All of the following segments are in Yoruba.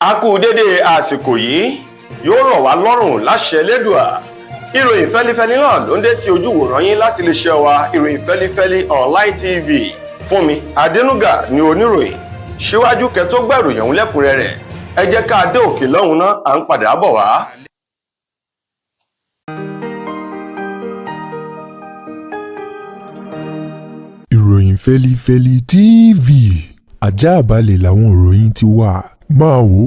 A kú dédé àsìkò yìí, yóò rọ̀ wá lọ́rùn láṣẹ Elédùà. Ìròyìn fẹ́lifẹ́li náà ló ń dé sí ojú wòran yín láti lè ṣe wa ìròyìn fẹ́lifẹ́li online TV. Fúnmi Adénúgà ni oníròyìn. Síwájú kẹ́ tó gbọ́ ìròyìn ọ̀hún lẹ́kùnrẹ́rẹ́, ẹ jẹ́ ká dé òkè lọ́hùn náà, à ń padà bọ̀ wá. Ìròyìn fẹ́lifẹ́li TV, àjààbálẹ̀ làwọn ìròyìn ti wà, máa wò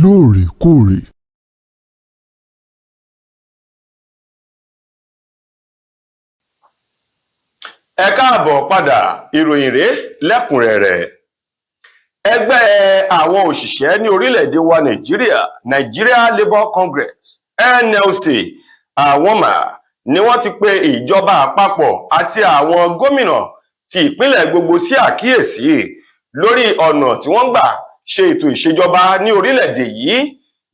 lóòrèkóòrè. Ẹ káàbọ̀ padà, ìròyìn rèé lẹ́kùnrẹ́rẹ́. Ẹgbẹ́ àwọn òṣìṣẹ́ ní orílẹ̀-èdè wa Nàìjíríà, Nigeria Labour Congress NLC, àwọn ni wọ́n ti pe ìjọba àpapọ̀ àti àwọn gómìnà ti ìpínlẹ̀ gbogbo sí àkíyèsí lórí ọ̀nà tí wọ́n gbà ṣe ètò ìṣèjọba ní orílẹ̀-èdè yìí.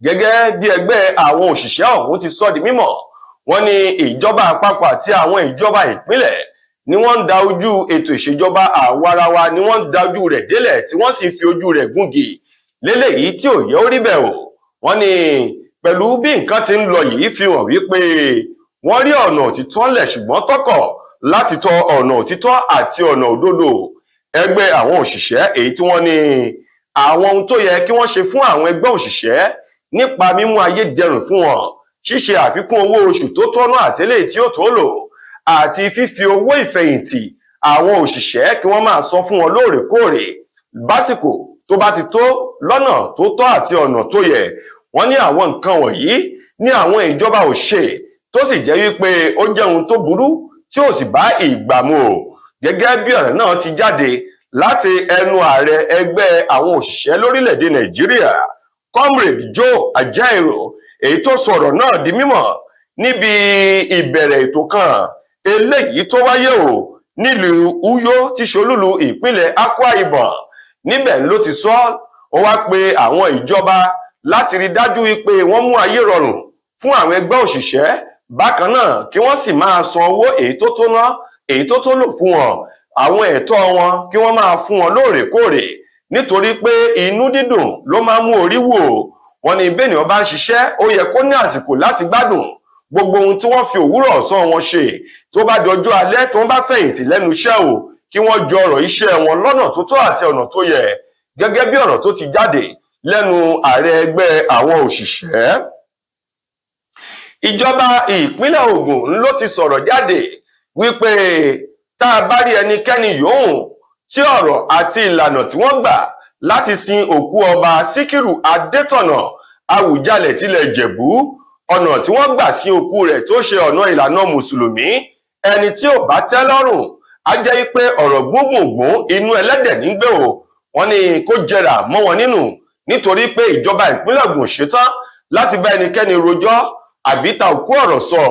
Gẹ́gẹ́ bí ẹgbẹ́ àwọn òṣìṣẹ́ ọ̀hún ti sọ di mímọ̀, wọ́n ní ìjọba àpapọ̀ àti àwọn ìjọba ìpínlẹ̀ ni wọ́n ń da ojú ètò ìṣèjọba àwarawa, ni wọ́n ń da ojú rẹ̀ délẹ̀ tí wọ́n sì fi ojú rẹ̀ gúngi léléyìí tí ò yẹ ó rí bẹ́ẹ̀ o. Wọ́n ní pẹ̀lú bí nǹkan ti ń lọ yìí fi hàn wípé wọ́n rí ọ̀nà òtítọ́ ńlẹ̀ ṣùgbọ́n tọkọ̀ láti tọ ọ̀nà òtítọ́ àti ọ̀nà òdodo. Ẹgbẹ́ àwọn òṣìṣẹ́ èyí tí wọ́n ní àwọn ohun tó yẹ kí wọ́n ṣe fún àwọn ẹgbẹ́ òṣìṣẹ́ nípa mímú ayé dẹrùn fún wọn, ṣíṣe àfikún owó oṣù tó tọ́nà àtẹ́lẹ̀ tí ó tó lò, àti fífi owó ìfẹ̀yìntì àwọn òṣìṣẹ́ kí wọ́n máa san fún wọn lóòrèkóòrè básìkò tó bá ti tó, lọ́nà tó tọ́ àti ọ̀nà tó yẹ. Wọ́n ní àwọn nǹkan wọ̀nyí ní àwọn ìjọba ò ṣe, tó sì jẹ́ wípé ó jẹ́ ohun tó burú tí ò sì bá ìgbà mu o. Gẹ́gẹ́ bí ọ̀rọ̀ náà ti jáde láti ẹnu ààrẹ ẹgbẹ́ àwọn òṣìṣẹ́ lórílẹ̀‐èdè Nàìjíríà, Comrade Joe Ajaero, èyí tó sọ̀rọ̀ náà di mímọ̀ níbi ìbẹ̀rẹ̀ ètò kan eléyìí tó wáyé o nílùú Uyo tí ṣolúlu ìpínlẹ̀ Akwa Ibom. Níbẹ̀ ló ti sọ, ó wá pe àwọn ìjọba láti rí dájú wípé wọ́n mú ayé rọrùn fún àwọn ẹgbẹ́ òṣìṣẹ́, bákan náà kí wọ́n sì máa san owó èyí tó tó ná, èyí tó tó lò fún wọn, àwọn ẹ̀tọ́ wọn kí wọ́n máa fún wọn lóòrèkóòrè, nítorí pé inú dídùn ló máa mú orí wò. Wọ́n ní bẹ́ẹ̀nìyàn bá ń ṣiṣẹ́, ó yẹ kó ní àsìkò láti gbádùn gbogbo ohun tí wọ́n fi òwúrọ̀ ọ̀sán wọn ṣe. Tó bá dọjọ́ alẹ́ tó ń bá fẹ̀yìntì lẹ́nu iṣẹ́ o, kí wọ́n jọ ọ̀rọ̀ iṣẹ́ wọn lọ́nà tó tọ́ àti ọ̀nà tó yẹ. Gẹ́gẹ́ bí ọ̀rọ̀ tó ti jáde lẹ́nu ààrẹ ẹgbẹ́ àwọn òṣìṣẹ́. Ìjọba ìpínlẹ̀ Ògùn ló ti sọ̀rọ̀ jáde wípé tá a bá rí ẹnikẹ́ni yòówù tí ọ̀rọ̀ àti ìlànà tí wọ́n gbà láti sin òkú ọba Síkírù Adétọ̀nà Àwùjalẹ̀ tilẹ̀ Ìjẹ̀bú, ọ̀nà tí wọ́n gbà sí òkú rẹ̀ tó ṣe ọ̀nà ìlànà mùsùlùmí, ẹni tí ò bá tẹ́ lọ́rùn á jẹ́ pé ọ̀rọ̀ gbùngbùngbùn inú ẹlẹ́dẹ̀ nígbè o. Wọ́n ní kó jẹrà mọ́ wọn nínú, nítorí pé ìjọba ìpínlẹ̀ Ògùn ṣetán láti bá ẹnikẹ́ni rojọ́ àbí ta òkú ọ̀rọ̀ sọ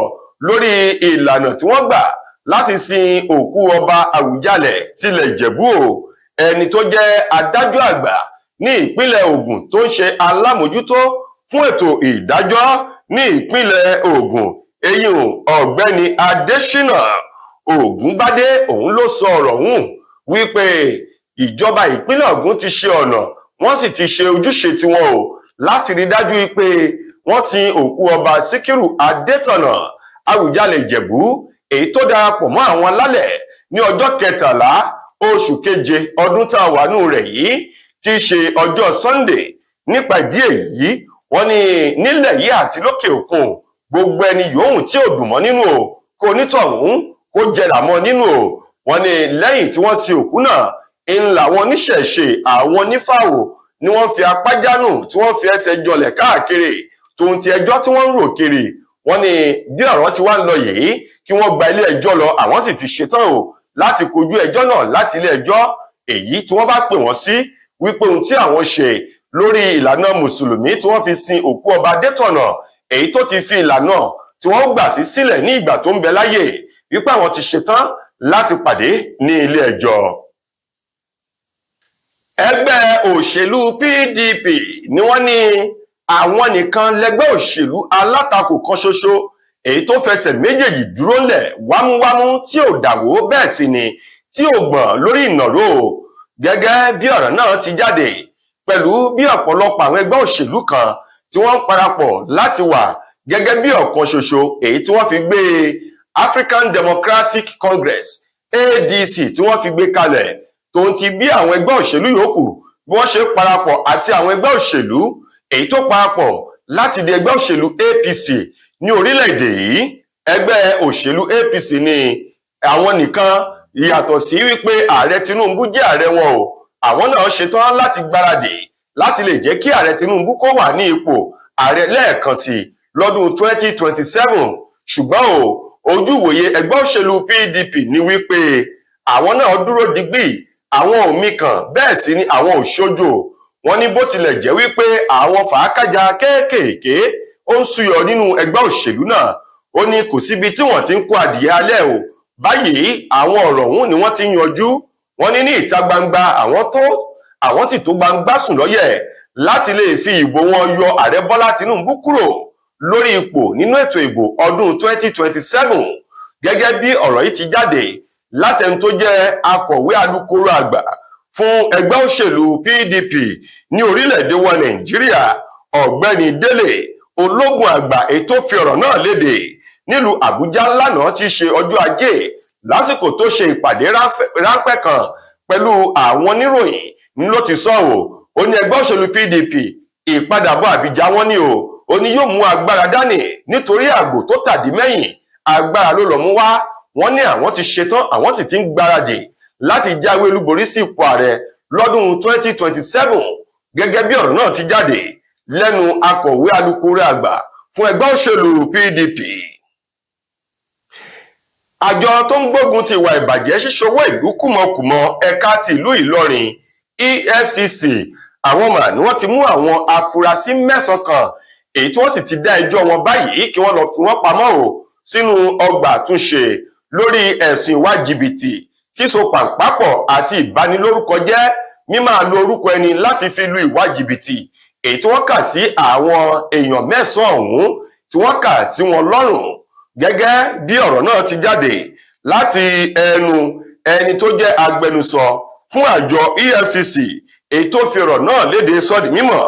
lórí ìlànà tí wọ́n gbà láti sin òkú ọba Àwùjalẹ̀ tilẹ̀ Ìjẹ̀bú o. Ẹni tó jẹ́ adájọ́ àgbà ní ìpínlẹ̀ Ògùn tó ń ṣe alámòjútó fún ètò ìdájọ́ ní ìpínlẹ̀ Ògùn, eyín ọ̀gbẹ́ni Adésínà Ògúnbádé, òun ló sọ ọ̀rọ̀ ọ̀hún wípé ìjọba ìpínlẹ̀ Ògùn ti ṣe ọ̀nà, wọ́n sì ti ṣe ojúṣe tiwọn o láti rí dájú wípé wọ́n sin òkú ọba Síkírù Adétọ̀nà Àwùjalẹ̀ Ìjẹ̀bú, èyí tó darapọ̀ mọ́ àwọn alálẹ̀ ní ọjọ́ 13 oṣù keje ọdún tá a wà nù rẹ̀ yìí, tí í ṣe ọjọ́ Sunday. Nípa ìdí èyí, wọ́n ní nílẹ̀ yìí àti lókè òkun, gbogbo ẹni yòówù tí ò dùn mọ́ nínú o, kó nítọ̀hún kó jẹrà mọ́ nínú o. Wọ́n ní lẹ́yìn tí wọ́n sin òkú náà, ń làwọn oníṣẹ̀ṣe, àwọn onífàwò ni wọ́n fi apá jánù, tí wọ́n fi ẹsẹ̀ jọlẹ̀ káàkiri tòun ti ẹjọ́ tí wọ́n ń rò kiri. Wọ́n ní bí ọ̀rọ̀ ti wá ń lọ yìí, kí wọ́n gba ilé ẹjọ́ lọ, àwọn sì ti ṣetán o láti kojú ẹjọ́ náà láti ilé ẹjọ́ èyí tí wọ́n bá pè wọ́n sí, wípé ohun tí àwọn ṣe lórí ìlànà mùsùlùmí tí wọ́n fi sin òkú ọba Adétọ̀nà, èyí tó ti fi ìlànà tí wọ́n gbà sí sílẹ̀ ní ìgbà tó ń bẹ láyè, wípé àwọn ti ṣetán láti pàdé ní ilé ẹjọ́. Ẹgbẹ́ òṣèlú PDP ni wọ́n ní àwọn nìkan lẹgbẹ́ òṣèlú alátakò kan ṣoṣo èyí tó fẹsẹ̀ méjèèjì dúró lẹ̀ wámúwámú, tí ò dàwó bẹ́ẹ̀ sì ni tí ò gbọ̀n lórí ìnàró. Gẹ́gẹ́ bí ọ̀rọ̀ náà ti jáde pẹ̀lú bí ọ̀pọ̀lọpọ̀ àwọn ẹgbẹ́ òṣèlú kan tí wọ́n ń parapọ̀ láti wà gẹ́gẹ́ bí ọ̀kan ṣoṣo, èyí tí wọ́n fi gbé African Democratic Congress ADC tí wọ́n fi gbé kalẹ̀, tòun ti bí àwọn ẹgbẹ́ òṣèlú yòókù bí wọ́n ṣe parapọ̀ àti àwọn ẹgbẹ́ òṣèlú èyí tó parapọ̀ láti di ẹgbẹ́ òṣèlú APC ní orílẹ̀-èdè yìí. Ẹgbẹ́ òṣèlú APC ni àwọn nìkan, yàtọ̀ sí wípé ààrẹ Tinubu jẹ́ ààrẹ wọn o, àwọn náà ṣetán láti gbáradì láti lè jẹ́ kí ààrẹ Tinubu kó wà ní ipò ààrẹ lẹ́ẹ̀kan sí lọ́dún 2027. ṣùgbọ́n o, ojúwòye ẹgbẹ́ òṣèlú PDP ní wípé àwọn náà dúró digbí, àwọn ò mikàn, bẹ́ẹ̀ sì ni àwọn ò ṣojo. wọ́n ní bó tilẹ̀ jẹ́ wípé àwọn fàákàjà kéékèèké ó ń súyọ nínú ẹgbẹ́ òṣèlú náà, ó ní kò síbi tí wọ́n ti ń kó adìyẹ alẹ́ o. báyìí àwọn ọ̀rọ̀ ọ̀hún ni wọ́n ti ń yanjú. wọ́n ní ìta gbangba àwọn sì tó gbangba sùn lọ́yẹ̀ láti lè fi ìbò wọn yọ ààrẹ Bọ́lá Tinubu kúrò lórí ipò nínú ètò ìbò ọdún 2027. gẹ́gẹ́ bí ọ̀rọ̀ yìí ti jáde látẹni tó jẹ́ akọ̀wé alukoro àgbà fún ẹgbẹ́ òṣèlú PDP ní orílẹ̀-èdè wa Nàìjíríà, ọ̀gbẹ́ni Délé Ológun Àgbà, ètò fi ọ̀rọ̀ náà léde nílùú Àbújá lánàá tí í ṣe ọjọ́ Ajé, lásìkò tó ṣe ìpàdé ráńpẹ́ kan pẹ̀lú àwọn oníròyìn ní ló ti sọ ó ní ẹgbẹ́ òṣèlú PDP ìpadàbọ̀ Àbújá wọn ni ó ní yóò mú agbára dání nítorí àgbò tó tàdí mẹ́yìn agbára ló lọ mú wá. wọ́n ní àwọn ti ṣetán, àwọn sì ti ń gbáradì láti jáwé olúborí sí ipò ààrẹ lọ́dún 2027. gẹ́gẹ́ bí ọ̀rọ̀ náà ti jáde lẹ́nu akọ̀wé alukoro àgbà fún ẹgbẹ́ òṣèlú PDP. àjọ tó ń gbógun ti ìwà ìbàjẹ́ ṣíṣowó ìlú kùmọ̀kùmọ̀ ẹ̀ka ti ìlú Ìlọrin EFCC, àwọn mà ni wọ́n ti mú àwọn afurasí 9 kan, èyí tí wọ́n sì ti dá ẹjọ́ wọn báyìí kí wọ́n lọ fi wọ́n pamọ́ sínú ọgbà àtúnṣe lórí ẹ̀sùn ìwà jìbìtì, síso pàǹpápọ̀ àti ìbanilórúkọjẹ́, mímáa lo orúkọ ẹni láti fi lu ìwà jìbìtì, èyí tí wọ́n kà sí àwọn èèyàn 9 ọ̀hún tí wọ́n kà sí wọn lọ́rùn. gẹ́gẹ́ bí ọ̀rọ̀ náà ti jáde láti ẹnu ẹni tó jẹ́ agbẹnusọ fún àjọ EFCC, èyí tó fi ọ̀rọ̀ náà léde sọ di mímọ̀,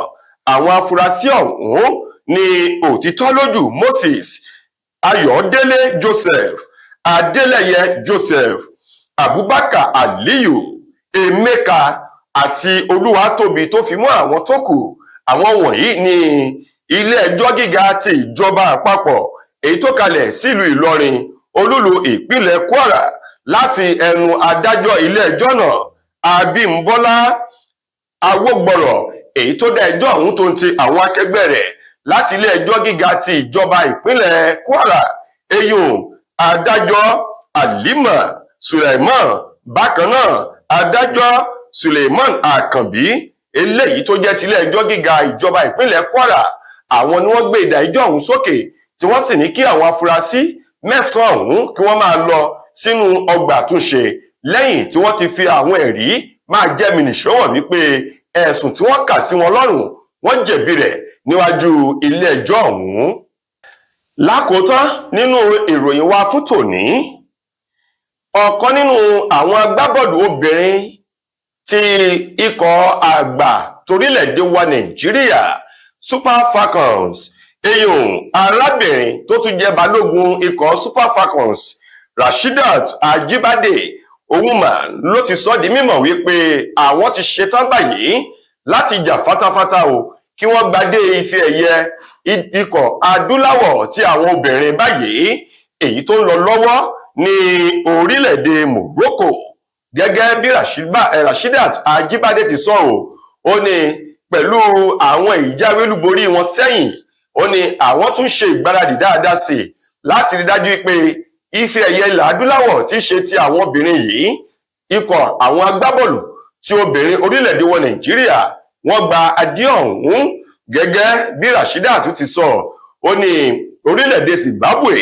àwọn afurasí ọ̀hún ní Òtítọ́lójú Moses, Ayọ̀délé Joseph, Adélẹ́yẹ Joseph, Abubakar Aliyu, Emeka àti Olúwatóbi tó fi mọ́ àwọn tó kù. àwọn wọ̀nyí ní ilé ẹjọ́ gíga ti ìjọba àpapọ̀ èyí tó kalẹ̀ sílùú Ìlọrin, olúlu ìpínlẹ̀ Kwara, láti ẹnu adájọ́ ilé ẹjọ́ náà Abímbọ́lá Awógbọ̀rọ̀, èyí tó dá ẹjọ́ ọ̀hún tó ń ti àwọn akẹgbẹ́ rẹ̀ láti ilé ẹjọ́ gíga ti ìjọba ìpínlẹ̀ Kwara, eyín adájọ́ Halima Suleiman, bákan náà adájọ́ Suleiman Àkànbí, eléyìí tó jẹ́ tilé ẹjọ́ gíga ìjọba ìpínlẹ̀ Kwara. àwọn ni wọ́n gbé ìdájọ́ ọ̀hún sókè tí wọ́n sì ní kí àwọn afurasí 9 ọ̀hún kí wọ́n máa lọ sínú ọgbà àtúnṣe lẹ́yìn tí wọ́n ti fi àwọn ẹ̀rí máa jẹ́mi nìṣó hàn wípé ẹ̀sùn tí wọ́n kà sí wọn lọ́rùn wọ́n jẹ̀bi rẹ̀ níwájú ilé ẹjọ́ ọ̀hún. lákòótán nínú ìròyìn wa fún tòní, ọ̀kan nínú àwọn agbábọ́ọ̀lù obìnrin ti ikọ̀ àgbà torílẹ̀-èdè wa Nàìjíríà Super Falcons, eyín arábìnrin tó tún jẹ́ balógun ikọ̀ Super Falcons Rasheedat Ajibade Owuman ló ti sọ di mímọ̀ wípé àwọn ti ṣetán báyìí láti jà fátáfátá kí wọ́n gbadé ife ẹ̀yẹ ikọ̀ adúláwọ̀ tí àwọn obìnrin báyìí, èyí tó ń lọ lọ́wọ́ ní orílẹ̀-èdè Morocco. gẹ́gẹ́ bí Rasheedat Ajibade ti sọ ó ní pẹ̀lú àwọn ìjáwé olúborí wọn sẹ́yìn, ó ní àwọn tún ṣe ìgbáradì dáadáa sí láti rí dájú pé ife ẹ̀yẹ ilẹ̀ adúláwọ̀ tí ṣe ti àwọn obìnrin yìí, ikọ̀ àwọn agbábọ́ọ̀lù tí obìnrin orílẹ̀-èdè wa Nàìjíríà wọ́n gba adé ọ̀hún. gẹ́gẹ́ bí Rasheedat ti sọ, ó ní orílẹ̀-èdè Zimbabwe,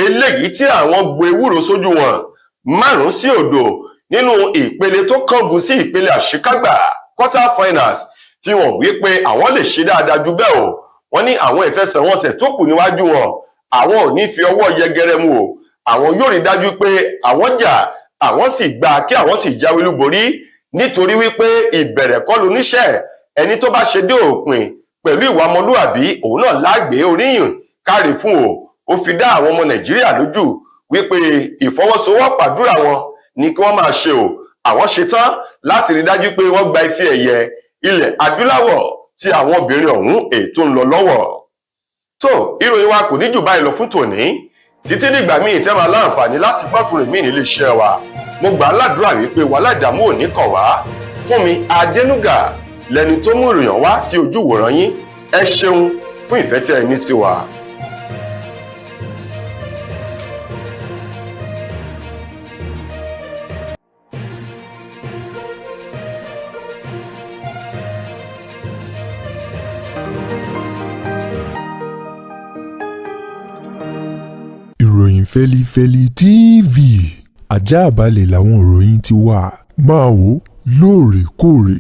eléyìí tí àwọn gbo ewúro sójú wọn 5-0 nínú ìpele tó kángun sí ìpele àṣekágbá quarter finals, fi hàn wípé àwọn lè ṣe dáadáa ju bẹ́ẹ̀ wọ́n ní àwọn ìfẹsẹ̀wọnsẹ̀ tó kù níwájú wọn, àwọn ò ní fi ọwọ́ yẹgẹrẹ mú àwọn yóò rí dájú pé àwọn jà, àwọn sì gbà kí àwọn sì jáwé olúborí, nítorí wípé ìbẹ̀rẹ̀ kọ́ lóníṣẹ́, ẹni tó bá ṣe dé òpin pẹ̀lú ìwà ọmọlúàbí òun náà lágbé oríyìn káre fún o. Ó fi dá àwọn ọmọ Nàìjíríà lójú wípé ìfọwọ́sowọ́pọ̀ àdúrà wọn ni kí wọ́n máa ṣe o. Àwọn ṣetán láti rí dájú pé wọ́n gba ife ẹ̀yẹ ilẹ̀ adúláwọ̀ tí àwọn obìnrin ọ̀hún ètò ń lọ lọ́wọ́. Tó ìròyìn wa kò ní jù báyìí lọ fún tòní. Títí dìgbà míì tẹ́ máa láǹfààní láti gbọ́tùrìn míì nílé iṣẹ́ wa. Mo gbà á ládùúrà wípé wàhálà ìdààmú ò ní kàn wá. Fúnmi Adénúgà lẹni tó mú ìròyìn wá sí ojú ìwòran yín. Ẹ ṣeun fún ìfẹ́ tẹ́ ẹ ní sí wa. Ìròyìn Fẹ́lifẹ́li TV àjààbálẹ̀ làwọn ìròyìn ti wà máa wò lóòrèkóòrè.